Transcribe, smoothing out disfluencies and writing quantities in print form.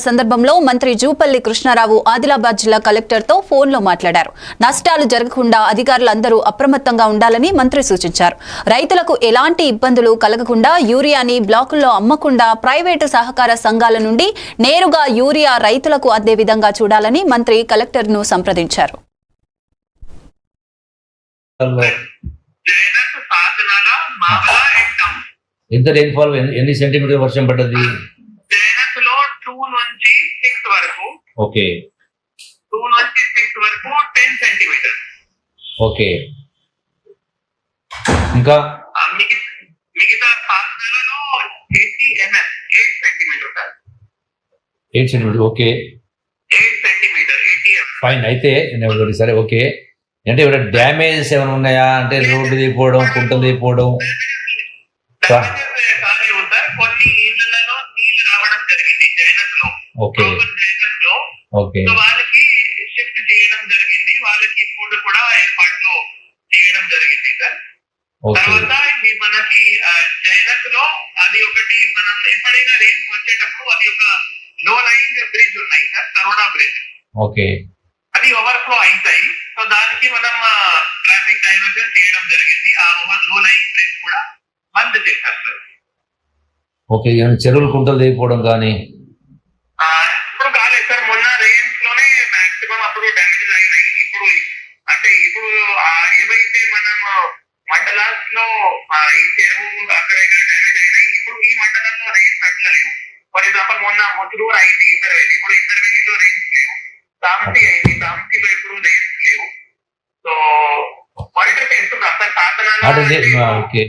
సందర్భంలో మంత్రి జూపల్లి కృష్ణారావు ఆదిలాబాద్ జిల్లా కలెక్టర్ తో ఫోన్ లో మాట్లాడారు. నష్టాలు జరగకుండా అధికారులందరూ అప్రమత్తంగా ఉండాలని మంత్రి సూచించారు. రైతులకు ఎలాంటి ఇబ్బందులు కలగకుండా యూరియాని బ్లాకుల్లో అమ్మకుండా ప్రైవేటు సహకార సంఘాల నుండి నేరుగా యూరియా రైతులకు అందే విధంగా చూడాలని మంత్రి కలెక్టర్ ను సంప్రదించారు. ఎంత రెయిన్ఫాల్ ఎన్ని సెంటీమీటర్ వర్షం పడ్డది? జైనత్లో 2 నుంచి 6 వరకు. ఓకే. 2 నుంచి 6 వరకు 10 సెంటీమీటర్. ఓకే. ఇంకా మిగతా పాత్రలలో 80 mm 8 centimetre sir. 8 centimetre. Okay. 8 centimetre 80 mm. Fine. అయితే సరే ఓకే. అంటే ఇక్కడ డ్యామేజెస్ ఏమైనా ఉన్నాయా? అంటే రోడ్డు దిగిపోవడం, కుంటలు దిగిపోవడం. కొన్ని ఇళ్లలో నీళ్లు రావడం జరిగింది జైనత్లో. ఓకే. జైనత్లో ఓకే. వాళ్ళకి షిఫ్ట్ చేయడం జరిగింది. వాళ్ళకి ఫుడ్ కూడా ఏర్పాట్లు చేయడం జరిగింది సార్. తర్వాత మనకి జైనత్ లో అది ఒకటి మనం ఎప్పుడైనా రేంజ్ వచ్చేటప్పుడు అది ఒక లో లైన్ బ్రిడ్జ్ ఉన్నాయి సార్, కరోనా బ్రిడ్జ్. ఓకే. అది ఓవర్ఫ్లో అవుతాయి. సో దానికి మనం ట్రాఫిక్ డైవర్షన్ చేయడం జరిగింది. ఆ లో లైన్ బ్రిడ్జ్ కూడా బంద్ చేశారు సార్. ఓకే. చెరువులు కుంటలు దిగిపోవడం కానీ ఇప్పుడు కాలేదు సార్. మొన్న రేంజ్ లోనే మాక్సిమం అప్పుడు డ్యామేజ్ అయినాయి. ఇప్పుడు ఏవైతే మనం మండలాల్లో ఈ చెరువు అక్కడైనా డ్యామేజ్ అయినాయి. ఇప్పుడు ఈ మండలంలో రేంజ్ తగ్గలేవు. ఫర్ ఎగ్జాంపుల్ మొన్న ముతులూరు అయింది ఇంటర్వెల్, ఇప్పుడు ఇంటర్వెల్లీలో రేంజ్ లేవు. సామతి అయింది, సామతిలో ఇప్పుడు రేంజ్ లేవు. సో మానిటర్ చేస్తున్నారు సార్. సాధనాలు. ఓకే.